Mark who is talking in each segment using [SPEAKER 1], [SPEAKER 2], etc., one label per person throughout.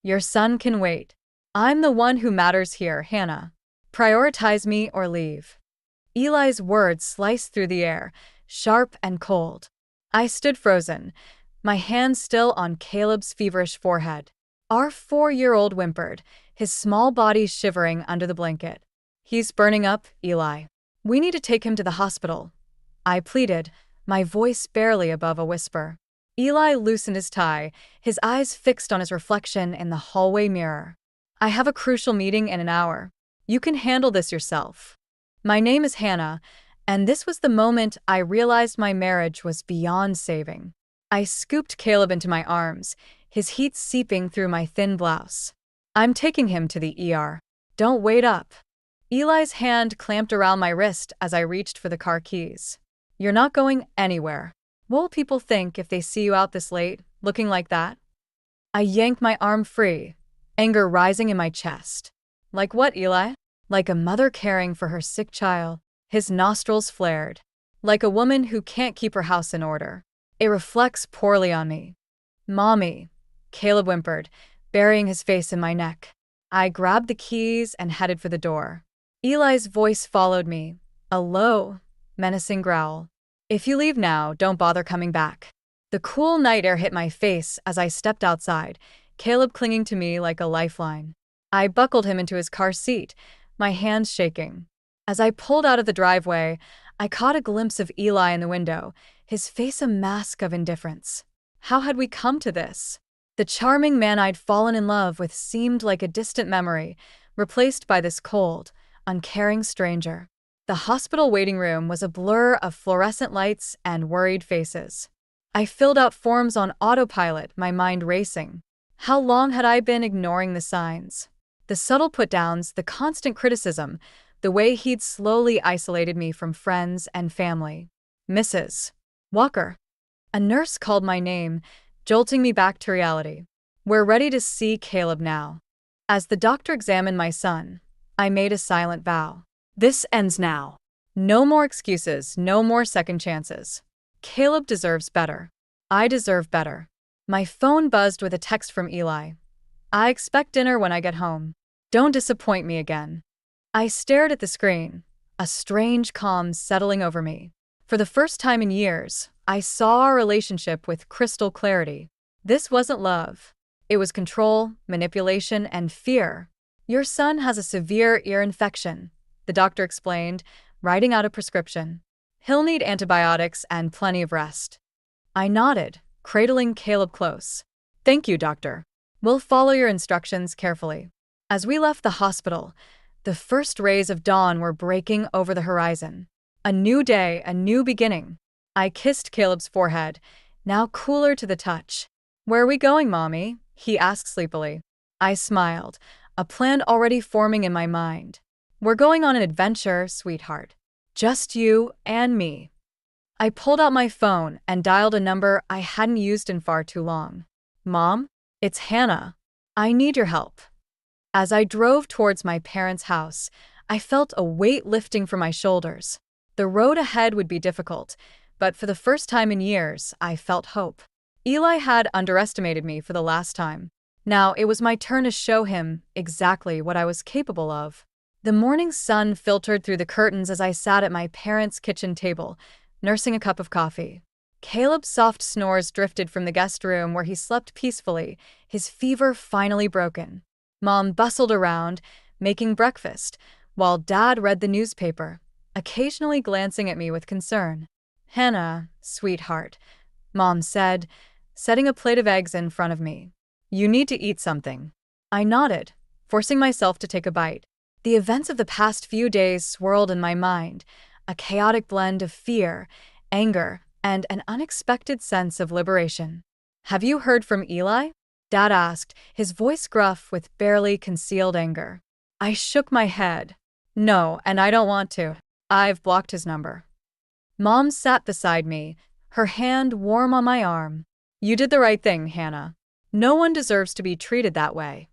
[SPEAKER 1] Your son can wait. I'm the one who matters here, Hannah. Prioritize me or leave. Eli's words sliced through the air, sharp and cold. I stood frozen, my hands still on Caleb's feverish forehead. Our 4-year-old whimpered, his small body shivering under the blanket. He's burning up, Eli. We need to take him to the hospital. I pleaded, my voice barely above a whisper. Eli loosened his tie, his eyes fixed on his reflection in the hallway mirror. I have a crucial meeting in an hour. You can handle this yourself. My name is Hannah, and this was the moment I realized my marriage was beyond saving. I scooped Caleb into my arms, his heat seeping through my thin blouse. I'm taking him to the ER. Don't wait up. Eli's hand clamped around my wrist as I reached for the car keys. You're not going anywhere. What will people think if they see you out this late, looking like that? I yanked my arm free, anger rising in my chest. Like what, Eli? Like a mother caring for her sick child. His nostrils flared. Like a woman who can't keep her house in order. It reflects poorly on me. Mommy, Caleb whimpered, burying his face in my neck. I grabbed the keys and headed for the door. Eli's voice followed me, a low, menacing growl. If you leave now, don't bother coming back. The cool night air hit my face as I stepped outside, Caleb clinging to me like a lifeline. I buckled him into his car seat, my hands shaking. As I pulled out of the driveway, I caught a glimpse of Eli in the window, his face a mask of indifference. How had we come to this? The charming man I'd fallen in love with seemed like a distant memory, replaced by this cold, uncaring stranger. The hospital waiting room was a blur of fluorescent lights and worried faces. I filled out forms on autopilot, my mind racing. How long had I been ignoring the signs? The subtle put-downs, the constant criticism, the way he'd slowly isolated me from friends and family. Mrs. Walker. A nurse called my name, jolting me back to reality. We're ready to see Caleb now. As the doctor examined my son, I made a silent vow. This ends now. No more excuses, no more second chances. Caleb deserves better. I deserve better. My phone buzzed with a text from Eli. I expect dinner when I get home. Don't disappoint me again. I stared at the screen, a strange calm settling over me. For the first time in years, I saw our relationship with crystal clarity. This wasn't love. It was control, manipulation, and fear. Your son has a severe ear infection, the doctor explained, writing out a prescription. He'll need antibiotics and plenty of rest. I nodded, cradling Caleb close. Thank you, doctor. We'll follow your instructions carefully. As we left the hospital, the first rays of dawn were breaking over the horizon. A new day, a new beginning. I kissed Caleb's forehead, now cooler to the touch. Where are we going, Mommy? He asked sleepily. I smiled, a plan already forming in my mind. We're going on an adventure, sweetheart. Just you and me. I pulled out my phone and dialed a number I hadn't used in far too long. Mom, it's Hannah. I need your help. As I drove towards my parents' house, I felt a weight lifting from my shoulders. The road ahead would be difficult, but for the first time in years, I felt hope. Eli had underestimated me for the last time. Now it was my turn to show him exactly what I was capable of. The morning sun filtered through the curtains as I sat at my parents' kitchen table, nursing a cup of coffee. Caleb's soft snores drifted from the guest room where he slept peacefully, his fever finally broken. Mom bustled around, making breakfast, while Dad read the newspaper, occasionally glancing at me with concern. Hannah, sweetheart, Mom said, setting a plate of eggs in front of me. You need to eat something. I nodded, forcing myself to take a bite. The events of the past few days swirled in my mind, a chaotic blend of fear, anger, and an unexpected sense of liberation. Have you heard from Eli? Dad asked, his voice gruff with barely concealed anger. I shook my head. No, and I don't want to. I've blocked his number. Mom sat beside me, her hand warm on my arm. You did the right thing, Hannah. No one deserves to be treated that way.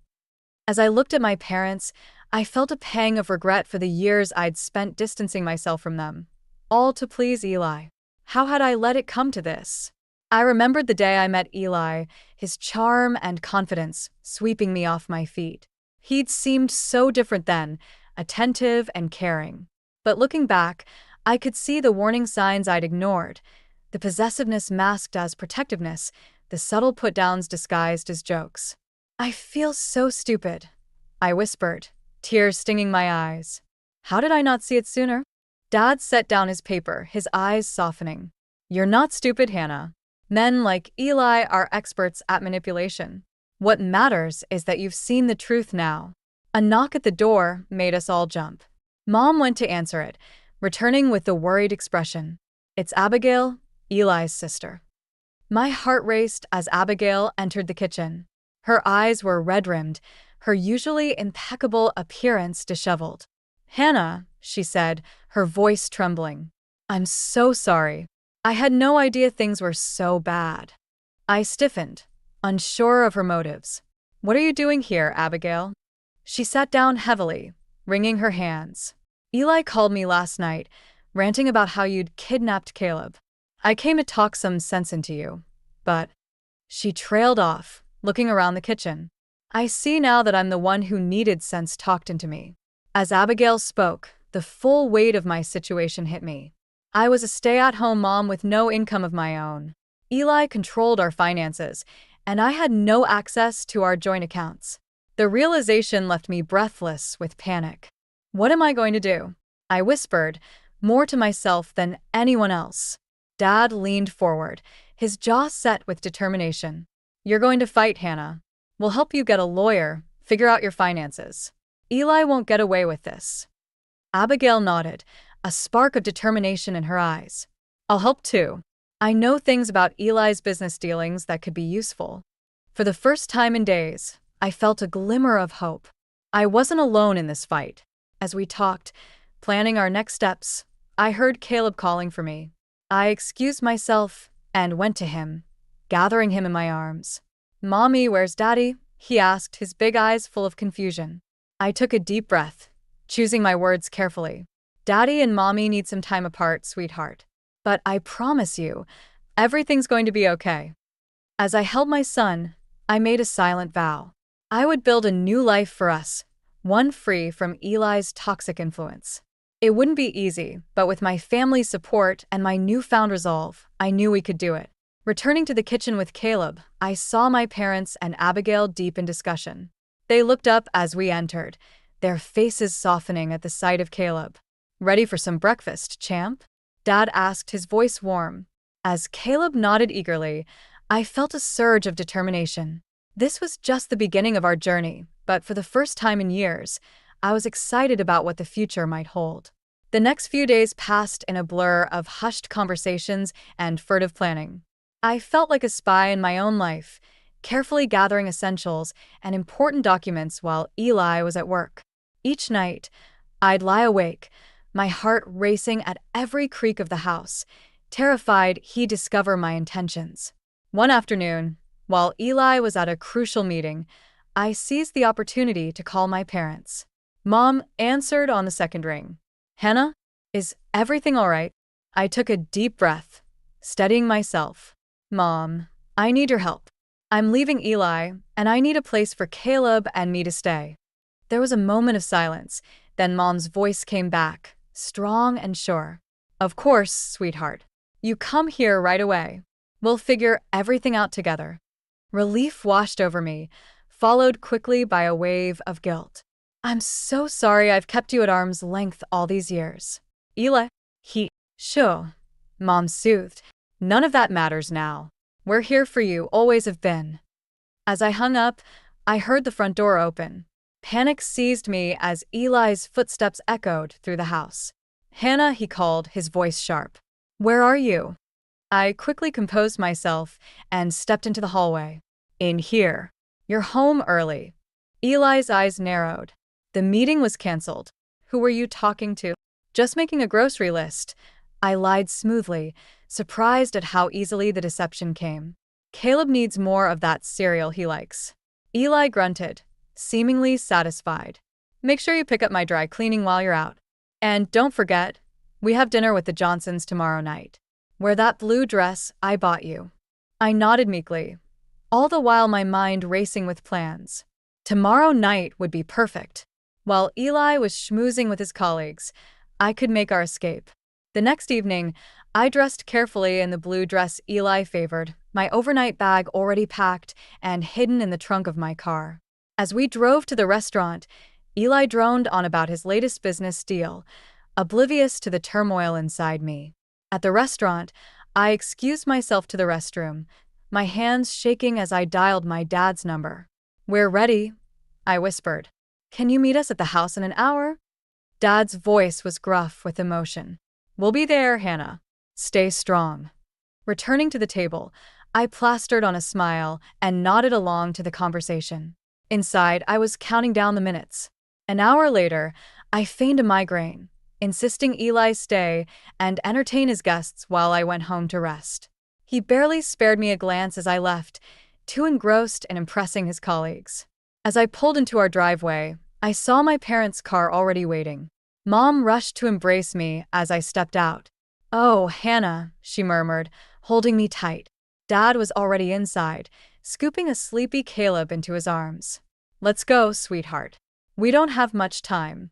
[SPEAKER 1] As I looked at my parents, I felt a pang of regret for the years I'd spent distancing myself from them, all to please Eli. How had I let it come to this? I remembered the day I met Eli, his charm and confidence sweeping me off my feet. He'd seemed so different then, attentive and caring. But looking back, I could see the warning signs I'd ignored, the possessiveness masked as protectiveness, the subtle put-downs disguised as jokes. I feel so stupid, I whispered, tears stinging my eyes. How did I not see it sooner? Dad set down his paper, his eyes softening. You're not stupid, Hannah. Men like Eli are experts at manipulation. What matters is that you've seen the truth now. A knock at the door made us all jump. Mom went to answer it, returning with the worried expression. It's Abigail, Eli's sister. My heart raced as Abigail entered the kitchen. Her eyes were red-rimmed, her usually impeccable appearance disheveled. Hannah, she said, her voice trembling. I'm so sorry. I had no idea things were so bad. I stiffened, unsure of her motives. What are you doing here, Abigail? She sat down heavily, wringing her hands. Eli called me last night, ranting about how you'd kidnapped Caleb. I came to talk some sense into you, but… She trailed off, looking around the kitchen. I see now that I'm the one who needed sense talked into me. As Abigail spoke, the full weight of my situation hit me. I was a stay-at-home mom with no income of my own. Eli controlled our finances, and I had no access to our joint accounts. The realization left me breathless with panic. What am I going to do? I whispered, more to myself than anyone else. Dad leaned forward, his jaw set with determination. You're going to fight, Hannah. We'll help you get a lawyer, figure out your finances. Eli won't get away with this. Abigail nodded, a spark of determination in her eyes. I'll help too. I know things about Eli's business dealings that could be useful. For the first time in days, I felt a glimmer of hope. I wasn't alone in this fight. As we talked, planning our next steps, I heard Caleb calling for me. I excused myself and went to him, gathering him in my arms. Mommy, where's Daddy? He asked, his big eyes full of confusion. I took a deep breath, choosing my words carefully. Daddy and Mommy need some time apart, sweetheart. But I promise you, everything's going to be okay. As I held my son, I made a silent vow. I would build a new life for us, one free from Eli's toxic influence. It wouldn't be easy, but with my family's support and my newfound resolve, I knew we could do it. Returning to the kitchen with Caleb, I saw my parents and Abigail deep in discussion. They looked up as we entered, their faces softening at the sight of Caleb. Ready for some breakfast, champ? Dad asked, his voice warm. As Caleb nodded eagerly, I felt a surge of determination. This was just the beginning of our journey, but for the first time in years, I was excited about what the future might hold. The next few days passed in a blur of hushed conversations and furtive planning. I felt like a spy in my own life, carefully gathering essentials and important documents while Eli was at work. Each night, I'd lie awake, my heart racing at every creak of the house, terrified he'd discover my intentions. One afternoon, while Eli was at a crucial meeting, I seized the opportunity to call my parents. Mom answered on the second ring. Hannah, is everything all right? I took a deep breath, steadying myself. Mom, I need your help. I'm leaving Eli, and I need a place for Caleb and me to stay. There was a moment of silence, then Mom's voice came back, strong and sure. Of course, sweetheart. You come here right away. We'll figure everything out together. Relief washed over me, followed quickly by a wave of guilt. I'm so sorry I've kept you at arm's length all these years. Eli, Sure, Mom soothed. None of that matters now. We're here for you, always have been. As I hung up, I heard the front door open. Panic seized me as Eli's footsteps echoed through the house. Hannah, he called, his voice sharp. Where are you? I quickly composed myself and stepped into the hallway. In here. You're home early. Eli's eyes narrowed. The meeting was canceled. Who were you talking to? Just making a grocery list. I lied smoothly, surprised at how easily the deception came. Caleb needs more of that cereal he likes. Eli grunted, seemingly satisfied. Make sure you pick up my dry cleaning while you're out. And don't forget, we have dinner with the Johnsons tomorrow night. Wear that blue dress I bought you. I nodded meekly, all the while my mind racing with plans. Tomorrow night would be perfect. While Eli was schmoozing with his colleagues, I could make our escape. The next evening, I dressed carefully in the blue dress Eli favored, my overnight bag already packed and hidden in the trunk of my car. As we drove to the restaurant, Eli droned on about his latest business deal, oblivious to the turmoil inside me. At the restaurant, I excused myself to the restroom, my hands shaking as I dialed my dad's number. "We're ready," I whispered. "Can you meet us at the house in an hour?" Dad's voice was gruff with emotion. "We'll be there, Hannah. Stay strong." Returning to the table, I plastered on a smile and nodded along to the conversation. Inside, I was counting down the minutes. An hour later, I feigned a migraine, insisting Eli stay and entertain his guests while I went home to rest. He barely spared me a glance as I left, too engrossed in impressing his colleagues. As I pulled into our driveway, I saw my parents' car already waiting. Mom rushed to embrace me as I stepped out. "Oh, Hannah," she murmured, holding me tight. Dad was already inside, scooping a sleepy Caleb into his arms. "Let's go, sweetheart. We don't have much time."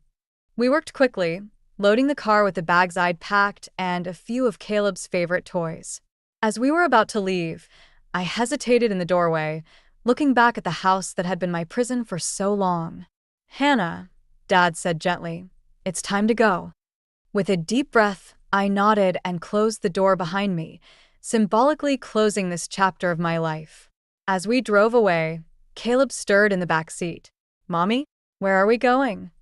[SPEAKER 1] We worked quickly, loading the car with the bags I'd packed and a few of Caleb's favorite toys. As we were about to leave, I hesitated in the doorway, looking back at the house that had been my prison for so long. "Hannah," Dad said gently, "it's time to go." With a deep breath, I nodded and closed the door behind me, symbolically closing this chapter of my life. As we drove away, Caleb stirred in the back seat. "Mommy, where are we going?"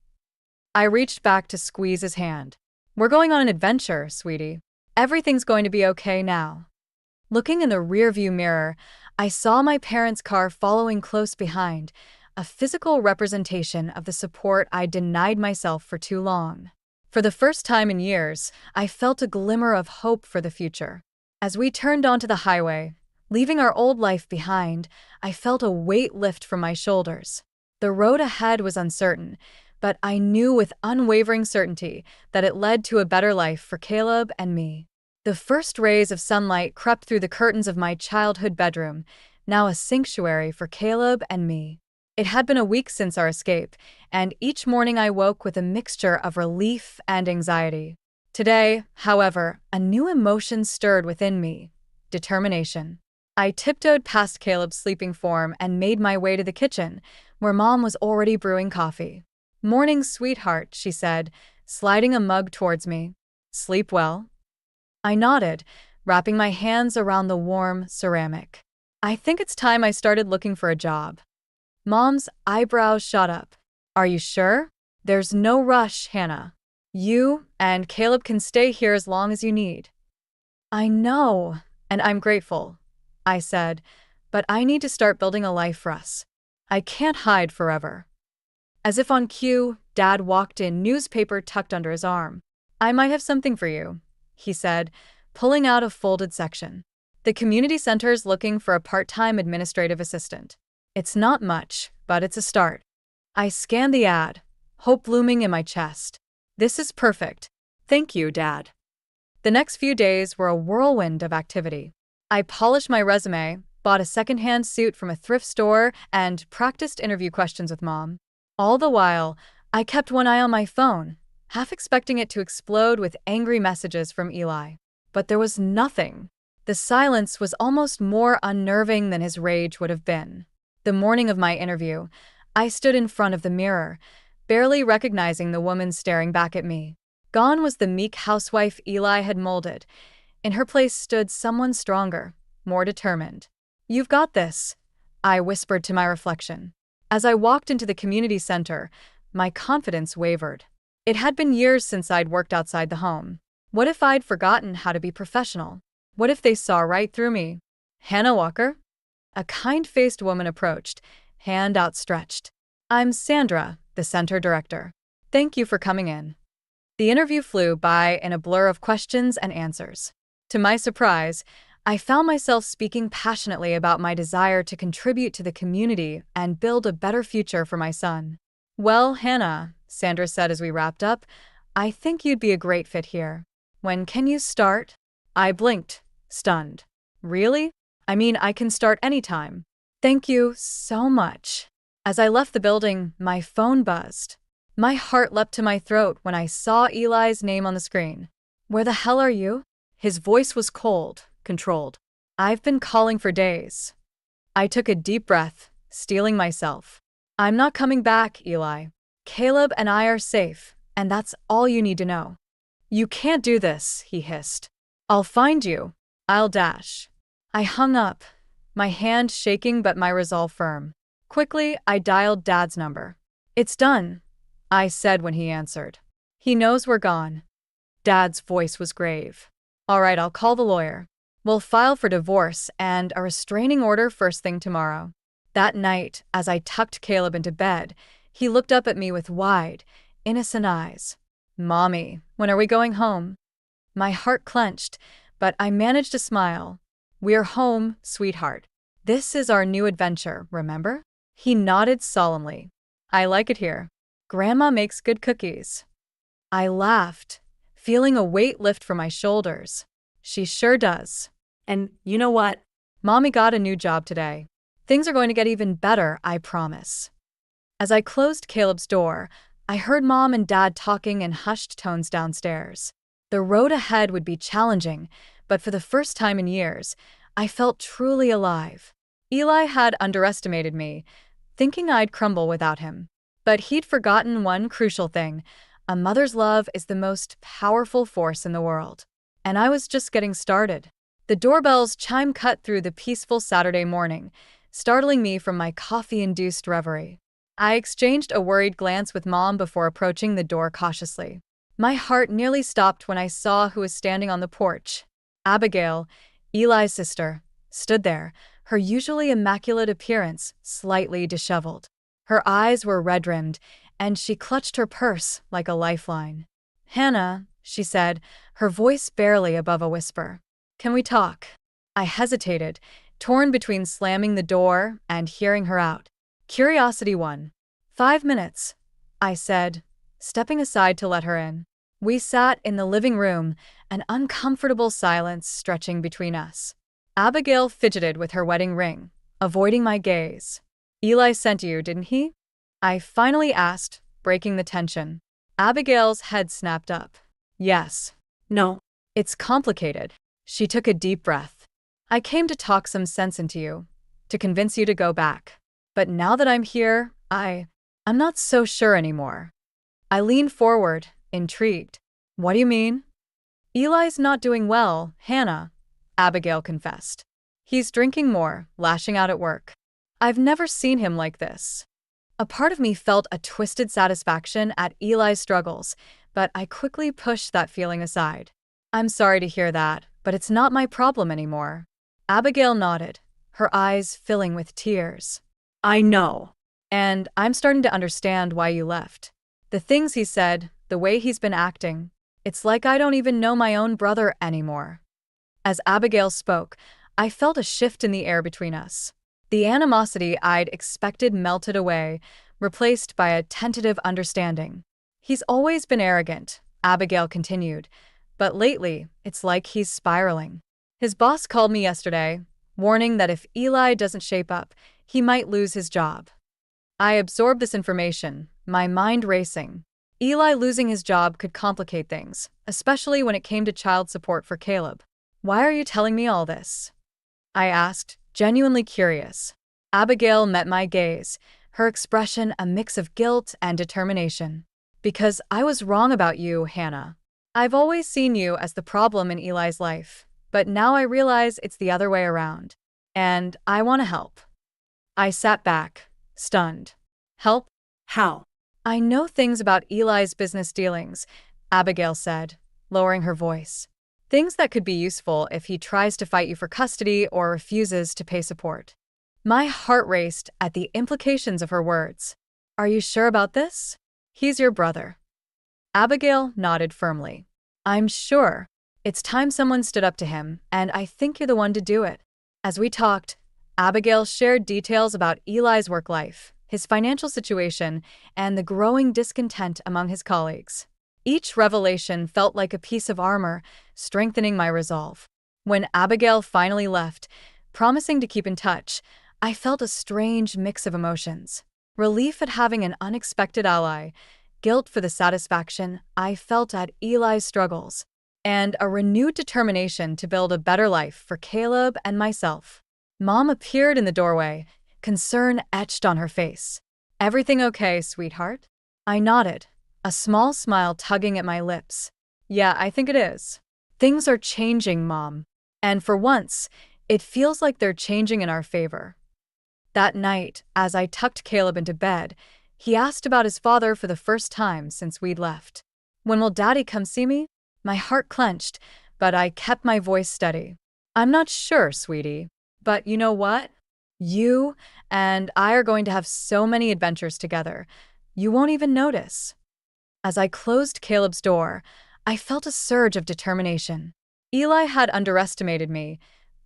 [SPEAKER 1] I reached back to squeeze his hand. "We're going on an adventure, sweetie. Everything's going to be okay now." Looking in the rearview mirror, I saw my parents' car following close behind, a physical representation of the support I denied myself for too long. For the first time in years, I felt a glimmer of hope for the future. As we turned onto the highway, leaving our old life behind, I felt a weight lift from my shoulders. The road ahead was uncertain, but I knew with unwavering certainty that it led to a better life for Caleb and me. The first rays of sunlight crept through the curtains of my childhood bedroom, now a sanctuary for Caleb and me. It had been a week since our escape, and each morning I woke with a mixture of relief and anxiety. Today, however, a new emotion stirred within me: determination. I tiptoed past Caleb's sleeping form and made my way to the kitchen, where Mom was already brewing coffee. "Morning, sweetheart," she said, sliding a mug towards me. "Sleep well?" I nodded, wrapping my hands around the warm ceramic. "I think it's time I started looking for a job." Mom's eyebrows shot up. "Are you sure? There's no rush, Hannah. You and Caleb can stay here as long as you need." "I know, and I'm grateful," I said, "but I need to start building a life for us. I can't hide forever." As if on cue, Dad walked in, newspaper tucked under his arm. "I might have something for you," he said, pulling out a folded section. "The community center's looking for a part-time administrative assistant. It's not much, but it's a start." I scanned the ad, hope blooming in my chest. "This is perfect. Thank you, Dad." The next few days were a whirlwind of activity. I polished my resume, bought a secondhand suit from a thrift store, and practiced interview questions with Mom. All the while, I kept one eye on my phone, half expecting it to explode with angry messages from Eli. But there was nothing. The silence was almost more unnerving than his rage would have been. The morning of my interview, I stood in front of the mirror, barely recognizing the woman staring back at me. Gone was the meek housewife Eli had molded. In her place stood someone stronger, more determined. "You've got this," I whispered to my reflection. As I walked into the community center, my confidence wavered. It had been years since I'd worked outside the home. What if I'd forgotten how to be professional? What if they saw right through me? "Hannah Walker?" A kind-faced woman approached, hand outstretched. "I'm Sandra, the center director. Thank you for coming in." The interview flew by in a blur of questions and answers. To my surprise, I found myself speaking passionately about my desire to contribute to the community and build a better future for my son. "Well, Hannah," Sandra said as we wrapped up, "I think you'd be a great fit here. When can you start?" I blinked, stunned. "Really? I mean, I can start anytime. Thank you so much. As I left the building, my phone buzzed. My heart leapt to my throat when I saw Eli's name on the screen. Where the hell are you? His voice was cold, controlled. I've been calling for days. I took a deep breath, steeling myself. I'm not coming back, Eli. Caleb and I are safe, and that's all you need to know. You can't do this, he hissed. I'll find you. I'll dash. I hung up, my hand shaking but my resolve firm. Quickly, I dialed Dad's number. It's done, I said when he answered. He knows we're gone. Dad's voice was grave. All right, I'll call the lawyer. We'll file for divorce and a restraining order first thing tomorrow. That night, as I tucked Caleb into bed, he looked up at me with wide, innocent eyes. Mommy, when are we going home? My heart clenched, but I managed to smile. We're home, sweetheart. This is our new adventure, remember? He nodded solemnly. I like it here. Grandma makes good cookies. I laughed, feeling a weight lift from my shoulders. She sure does.
[SPEAKER 2] And you know what?
[SPEAKER 1] Mommy got a new job today. Things are going to get even better, I promise. As I closed Caleb's door, I heard Mom and Dad talking in hushed tones downstairs. The road ahead would be challenging, but for the first time in years, I felt truly alive. Eli had underestimated me, thinking I'd crumble without him. But he'd forgotten one crucial thing. A mother's love is the most powerful force in the world. And I was just getting started. The doorbell's chime cut through the peaceful Saturday morning, startling me from my coffee-induced reverie. I exchanged a worried glance with Mom before approaching the door cautiously. My heart nearly stopped when I saw who was standing on the porch. Abigail, Eli's sister, stood there, her usually immaculate appearance slightly disheveled. Her eyes were red-rimmed, and she clutched her purse like a lifeline. Hannah, she said, her voice barely above a whisper. Can we talk? I hesitated, torn between slamming the door and hearing her out. Curiosity won. 5 minutes, I said, stepping aside to let her in. We sat in the living room, an uncomfortable silence stretching between us. Abigail fidgeted with her wedding ring, avoiding my gaze. Eli sent you, didn't he? I finally asked, breaking the tension. Abigail's head snapped up. Yes.
[SPEAKER 2] No.
[SPEAKER 1] It's complicated. She took a deep breath. I came to talk some sense into you, to convince you to go back. But now that I'm here, I'm not so sure anymore. I leaned forward, intrigued. What do you mean? Eli's not doing well, Hannah, Abigail confessed. He's drinking more, lashing out at work. I've never seen him like this. A part of me felt a twisted satisfaction at Eli's struggles, but I quickly pushed that feeling aside. I'm sorry to hear that, but it's not my problem anymore. Abigail nodded, her eyes filling with tears.
[SPEAKER 2] I know.
[SPEAKER 1] And I'm starting to understand why you left. The things he said, the way he's been acting, it's like I don't even know my own brother anymore. As Abigail spoke, I felt a shift in the air between us. The animosity I'd expected melted away, replaced by a tentative understanding. He's always been arrogant, Abigail continued, but lately, it's like he's spiraling. His boss called me yesterday, warning that if Eli doesn't shape up, he might lose his job. I absorbed this information, my mind racing. Eli losing his job could complicate things, especially when it came to child support for Caleb. Why are you telling me all this? I asked, genuinely curious. Abigail met my gaze, her expression a mix of guilt and determination. Because I was wrong about you, Hannah. I've always seen you as the problem in Eli's life, but now I realize it's the other way around. And I want to help. I sat back, stunned. Help?
[SPEAKER 2] How?
[SPEAKER 1] I know things about Eli's business dealings, Abigail said, lowering her voice. Things that could be useful if he tries to fight you for custody or refuses to pay support. My heart raced at the implications of her words. Are you sure about this? He's your brother. Abigail nodded firmly. I'm sure. It's time someone stood up to him, and I think you're the one to do it. As we talked, Abigail shared details about Eli's work life, his financial situation, and the growing discontent among his colleagues. Each revelation felt like a piece of armor, strengthening my resolve. When Abigail finally left, promising to keep in touch. I felt a strange mix of emotions. Relief at having an unexpected ally, guilt for the satisfaction I felt at Eli's struggles, and a renewed determination to build a better life for Caleb and myself. Mom appeared in the doorway, concern etched on her face. "Everything okay, sweetheart?" I nodded, a small smile tugging at my lips. "Yeah, I think it is. Things are changing, Mom. And for once, it feels like they're changing in our favor." That night, as I tucked Caleb into bed, he asked about his father for the first time since we'd left. "When will Daddy come see me?" My heart clenched, but I kept my voice steady. "I'm not sure, sweetie. But you know what? You and I are going to have so many adventures together. You won't even notice." As I closed Caleb's door, I felt a surge of determination. Eli had underestimated me,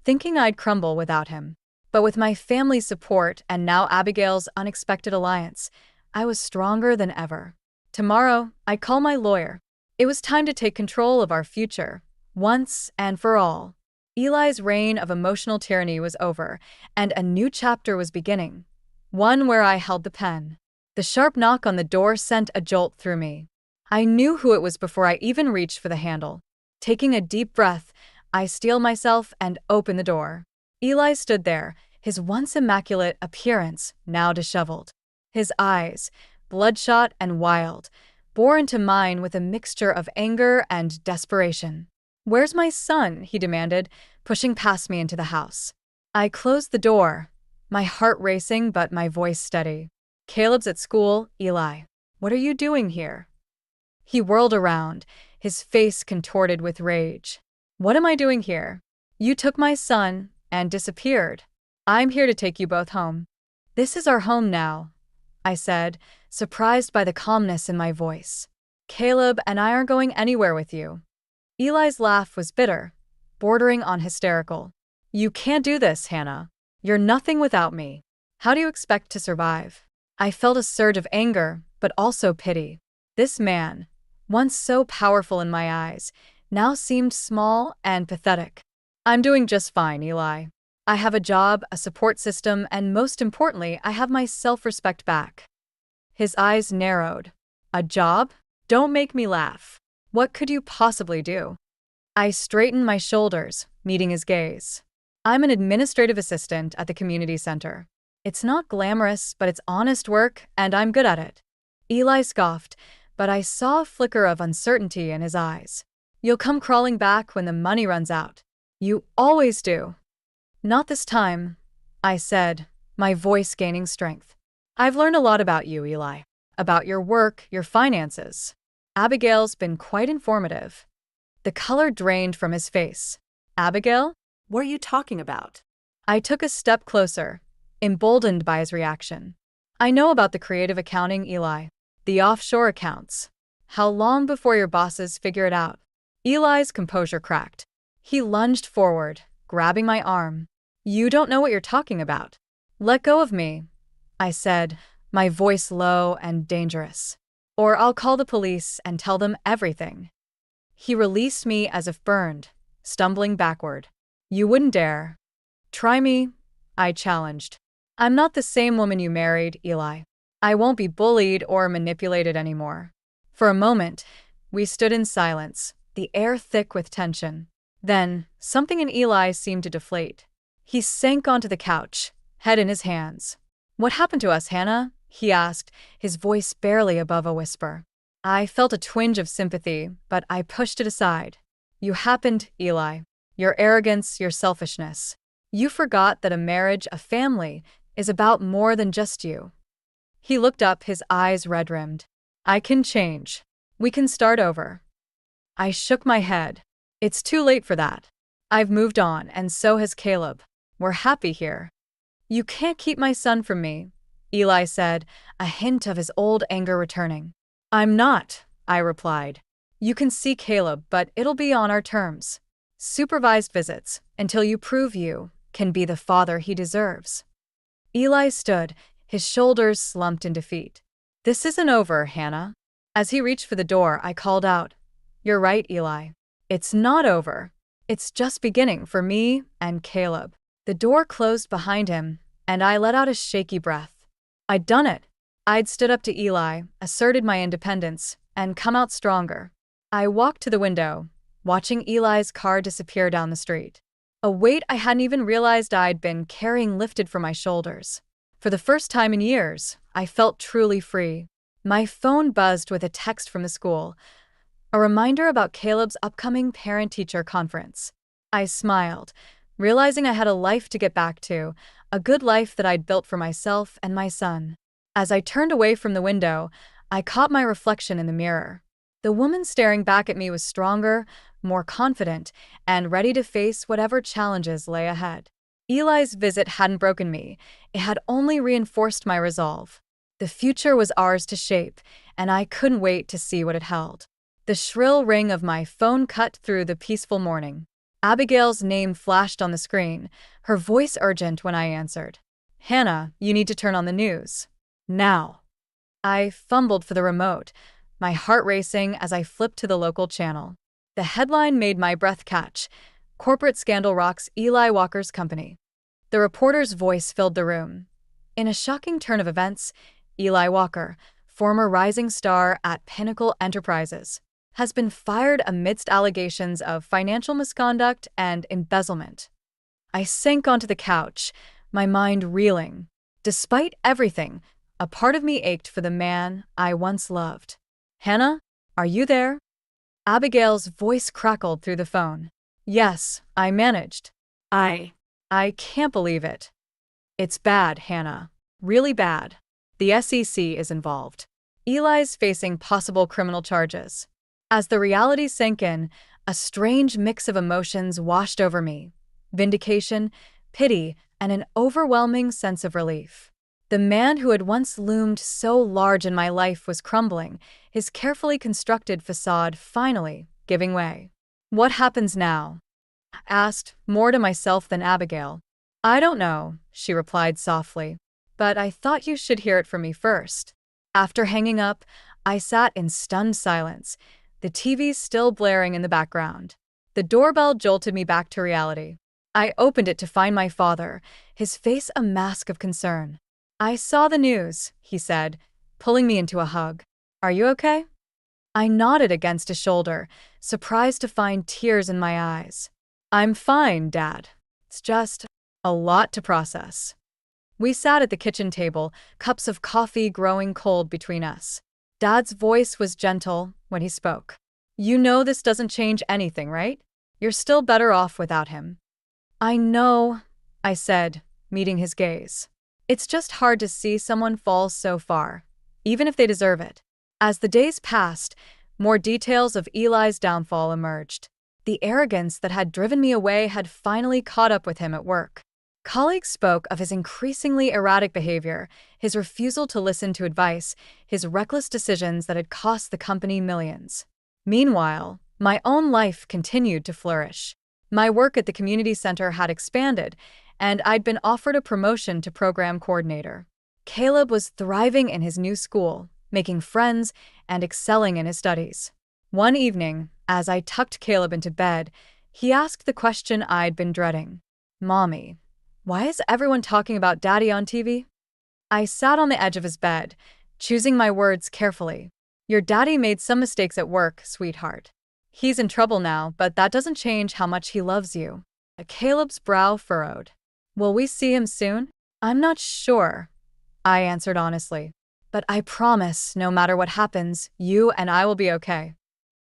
[SPEAKER 1] thinking I'd crumble without him. But with my family's support and now Abigail's unexpected alliance, I was stronger than ever. Tomorrow, I'd call my lawyer. It was time to take control of our future, once and for all. Eli's reign of emotional tyranny was over, and a new chapter was beginning. One where I held the pen. The sharp knock on the door sent a jolt through me. I knew who it was before I even reached for the handle. Taking a deep breath, I steeled myself and opened the door. Eli stood there, his once immaculate appearance now disheveled. His eyes, bloodshot and wild, bore into mine with a mixture of anger and desperation. "Where's my son?" he demanded, pushing past me into the house. I closed the door, my heart racing but my voice steady. "Caleb's at school, Eli. What are you doing here?" He whirled around, his face contorted with rage. "What am I doing here? You took my son and disappeared. I'm here to take you both home." "This is our home now," I said, surprised by the calmness in my voice. "Caleb and I aren't going anywhere with you." Eli's laugh was bitter, bordering on hysterical. "You can't do this, Hannah. You're nothing without me. How do you expect to survive?" I felt a surge of anger, but also pity. This man, once so powerful in my eyes, now seemed small and pathetic. "I'm doing just fine, Eli. I have a job, a support system, and most importantly, I have my self-respect back." His eyes narrowed. "A job? Don't make me laugh. What could you possibly do?" I straightened my shoulders, meeting his gaze. "I'm an administrative assistant at the community center. It's not glamorous, but it's honest work, and I'm good at it." Eli scoffed, but I saw a flicker of uncertainty in his eyes. "You'll come crawling back when the money runs out. You always do." "Not this time," I said, my voice gaining strength. "I've learned a lot about you, Eli. About your work, your finances. Abigail's been quite informative." The color drained from his face. "Abigail?"
[SPEAKER 2] What are you talking about?
[SPEAKER 1] I took a step closer, emboldened by his reaction. "I know about the creative accounting, Eli. The offshore accounts. How long before your bosses figure it out?" Eli's composure cracked. He lunged forward, grabbing my arm. "You don't know what you're talking about. Let go of me," I said, my voice low and dangerous. "Or I'll call the police and tell them everything." He released me as if burned, stumbling backward. "You wouldn't dare." "Try me," I challenged. "I'm not the same woman you married, Eli. I won't be bullied or manipulated anymore." For a moment, we stood in silence, the air thick with tension. Then, something in Eli seemed to deflate. He sank onto the couch, head in his hands. "What happened to us, Hannah?" he asked, his voice barely above a whisper. I felt a twinge of sympathy, but I pushed it aside. "You happened, Eli. Your arrogance, your selfishness. You forgot that a marriage, a family, is about more than just you." He looked up, his eyes red-rimmed. "I can change. We can start over." I shook my head. "It's too late for that. I've moved on, and so has Caleb. We're happy here." "You can't keep my son from me," Eli said, a hint of his old anger returning. "I'm not," I replied. "You can see Caleb, but it'll be on our terms. Supervised visits, until you prove you can be the father he deserves." Eli stood, his shoulders slumped in defeat. "This isn't over, Hannah." As he reached for the door, I called out, "You're right, Eli. It's not over. It's just beginning for me and Caleb." The door closed behind him, and I let out a shaky breath. I'd done it. I'd stood up to Eli, asserted my independence, and come out stronger. I walked to the window, watching Eli's car disappear down the street. A weight I hadn't even realized I'd been carrying lifted from my shoulders. For the first time in years, I felt truly free. My phone buzzed with a text from the school, a reminder about Caleb's upcoming parent-teacher conference. I smiled, realizing I had a life to get back to, a good life that I'd built for myself and my son. As I turned away from the window, I caught my reflection in the mirror. The woman staring back at me was stronger, more confident, and ready to face whatever challenges lay ahead. Eli's visit hadn't broken me, it had only reinforced my resolve. The future was ours to shape, and I couldn't wait to see what it held. The shrill ring of my phone cut through the peaceful morning. Abigail's name flashed on the screen, her voice urgent when I answered. "Hannah, you need to turn on the news. Now." I fumbled for the remote, my heart racing as I flipped to the local channel. The headline made my breath catch. Corporate scandal rocks Eli Walker's company. The reporter's voice filled the room. In a shocking turn of events, Eli Walker, former rising star at Pinnacle Enterprises, has been fired amidst allegations of financial misconduct and embezzlement. I sank onto the couch, my mind reeling. Despite everything, a part of me ached for the man I once loved. "Hannah, are you there?" Abigail's voice crackled through the phone. "Yes, I managed." I can't believe it. "It's bad, Hannah. Really bad. The SEC is involved. Eli's facing possible criminal charges." As the reality sank in, a strange mix of emotions washed over me. Vindication, pity, and an overwhelming sense of relief. The man who had once loomed so large in my life was crumbling, his carefully constructed facade finally giving way. "What happens now?" I asked, more to myself than Abigail. "I don't know," she replied softly, "but I thought you should hear it from me first." After hanging up, I sat in stunned silence, the TV still blaring in the background. The doorbell jolted me back to reality. I opened it to find my father, his face a mask of concern. "I saw the news," he said, pulling me into a hug. "Are you okay?" I nodded against his shoulder, surprised to find tears in my eyes. "I'm fine, Dad. It's just a lot to process." We sat at the kitchen table, cups of coffee growing cold between us. Dad's voice was gentle when he spoke. "You know this doesn't change anything, right? You're still better off without him." "I know," I said, meeting his gaze. "It's just hard to see someone fall so far, even if they deserve it." As the days passed, more details of Eli's downfall emerged. The arrogance that had driven me away had finally caught up with him at work. Colleagues spoke of his increasingly erratic behavior, his refusal to listen to advice, his reckless decisions that had cost the company millions. Meanwhile, my own life continued to flourish. My work at the community center had expanded, and I'd been offered a promotion to program coordinator. Caleb was thriving in his new school, making friends and excelling in his studies. One evening, as I tucked Caleb into bed, he asked the question I'd been dreading. "Mommy, why is everyone talking about Daddy on TV?" I sat on the edge of his bed, choosing my words carefully. "Your daddy made some mistakes at work, sweetheart. He's in trouble now, but that doesn't change how much he loves you." Caleb's brow furrowed. "Will we see him soon?" "I'm not sure," I answered honestly. "But I promise, no matter what happens, you and I will be okay."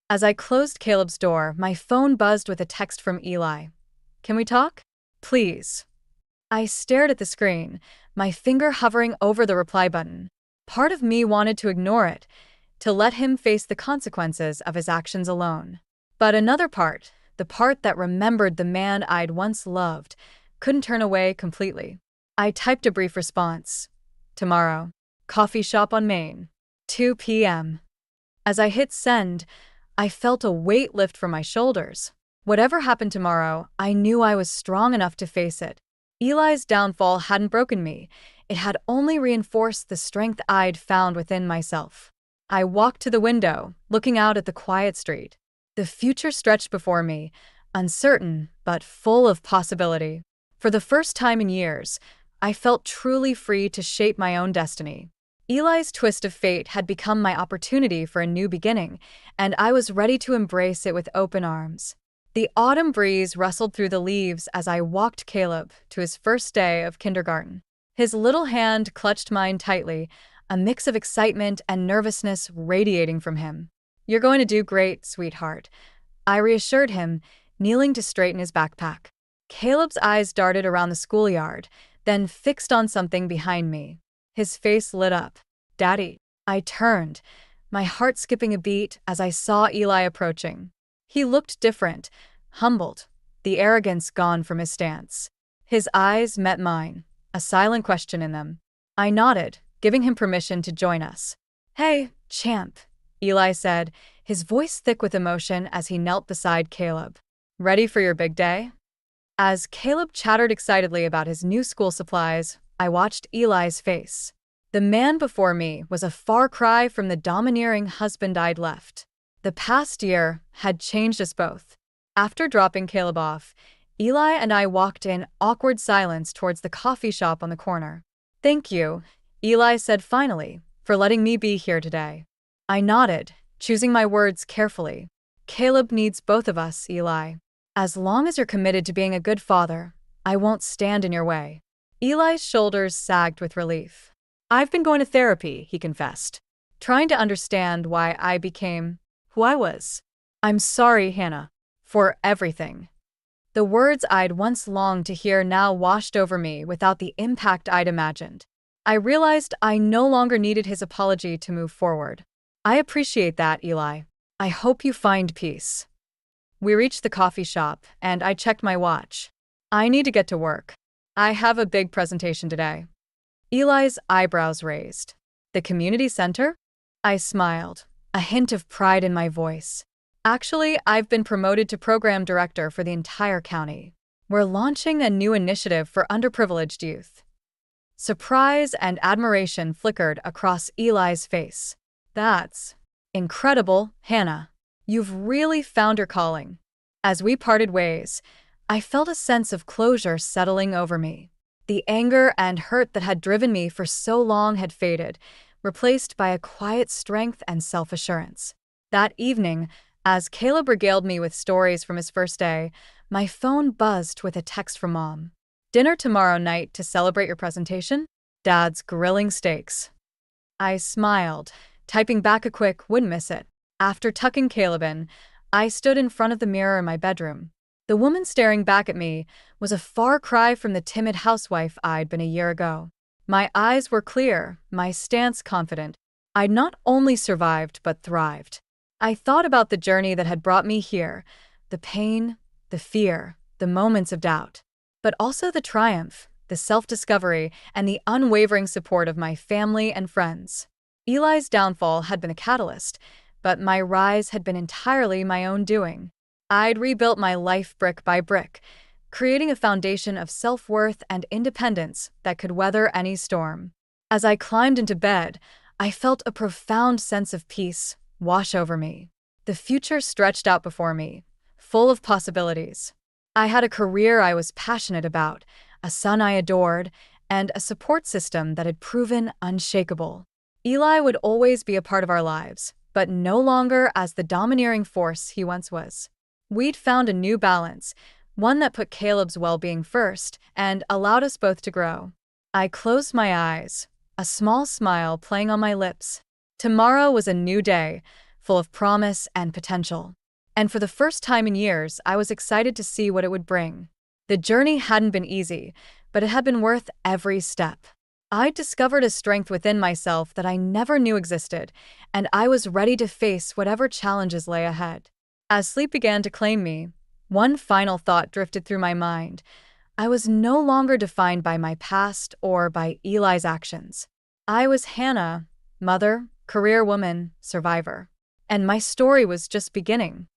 [SPEAKER 1] As I closed Caleb's door, my phone buzzed with a text from Eli. "Can we talk? Please." I stared at the screen, my finger hovering over the reply button. Part of me wanted to ignore it, to let him face the consequences of his actions alone. But another part, the part that remembered the man I'd once loved, couldn't turn away completely. I typed a brief response. "Tomorrow. Coffee shop on Main. 2 p.m. As I hit send, I felt a weight lift from my shoulders. Whatever happened tomorrow, I knew I was strong enough to face it. Eli's downfall hadn't broken me. It had only reinforced the strength I'd found within myself. I walked to the window, looking out at the quiet street. The future stretched before me, uncertain but full of possibility. For the first time in years, I felt truly free to shape my own destiny. Eli's twist of fate had become my opportunity for a new beginning, and I was ready to embrace it with open arms. The autumn breeze rustled through the leaves as I walked Caleb to his first day of kindergarten. His little hand clutched mine tightly, a mix of excitement and nervousness radiating from him. "You're going to do great, sweetheart," I reassured him, kneeling to straighten his backpack. Caleb's eyes darted around the schoolyard, then fixed on something behind me. His face lit up. "Daddy." I turned, my heart skipping a beat as I saw Eli approaching. He looked different, humbled, the arrogance gone from his stance. His eyes met mine, a silent question in them. I nodded, giving him permission to join us. "Hey, champ," Eli said, his voice thick with emotion as he knelt beside Caleb. "Ready for your big day?" As Caleb chattered excitedly about his new school supplies, I watched Eli's face. The man before me was a far cry from the domineering husband I'd left. The past year had changed us both. After dropping Caleb off, Eli and I walked in awkward silence towards the coffee shop on the corner. "Thank you," Eli said finally, "for letting me be here today." I nodded, choosing my words carefully. "Caleb needs both of us, Eli. As long as you're committed to being a good father, I won't stand in your way." Eli's shoulders sagged with relief. "I've been going to therapy," he confessed, trying to understand why I became who I was. "I'm sorry, Hannah, for everything." The words I'd once longed to hear now washed over me without the impact I'd imagined. I realized I no longer needed his apology to move forward. "I appreciate that, Eli. I hope you find peace." We reached the coffee shop, and I checked my watch. "I need to get to work. I have a big presentation today." Eli's eyebrows raised. "The community center?" I smiled, a hint of pride in my voice. "Actually, I've been promoted to program director for the entire county. We're launching a new initiative for underprivileged youth." Surprise and admiration flickered across Eli's face. "That's incredible, Hannah. You've really found your calling." As we parted ways, I felt a sense of closure settling over me. The anger and hurt that had driven me for so long had faded, replaced by a quiet strength and self-assurance. That evening, as Caleb regaled me with stories from his first day, my phone buzzed with a text from Mom. "Dinner tomorrow night to celebrate your presentation? Dad's grilling steaks." I smiled, typing back a quick "wouldn't miss it." After tucking Caleb in, I stood in front of the mirror in my bedroom. The woman staring back at me was a far cry from the timid housewife I'd been a year ago. My eyes were clear, my stance confident. I'd not only survived but thrived. I thought about the journey that had brought me here, the pain, the fear, the moments of doubt, but also the triumph, the self-discovery, and the unwavering support of my family and friends. Eli's downfall had been a catalyst, but my rise had been entirely my own doing. I'd rebuilt my life brick by brick, creating a foundation of self-worth and independence that could weather any storm. As I climbed into bed, I felt a profound sense of peace wash over me. The future stretched out before me, full of possibilities. I had a career I was passionate about, a son I adored, and a support system that had proven unshakable. Eli would always be a part of our lives, but no longer as the domineering force he once was. We'd found a new balance, one that put Caleb's well-being first and allowed us both to grow. I closed my eyes, a small smile playing on my lips. Tomorrow was a new day, full of promise and potential. And for the first time in years, I was excited to see what it would bring. The journey hadn't been easy, but it had been worth every step. I'd discovered a strength within myself that I never knew existed, and I was ready to face whatever challenges lay ahead. As sleep began to claim me, one final thought drifted through my mind. I was no longer defined by my past or by Eli's actions. I was Hannah, mother, career woman, survivor. And my story was just beginning.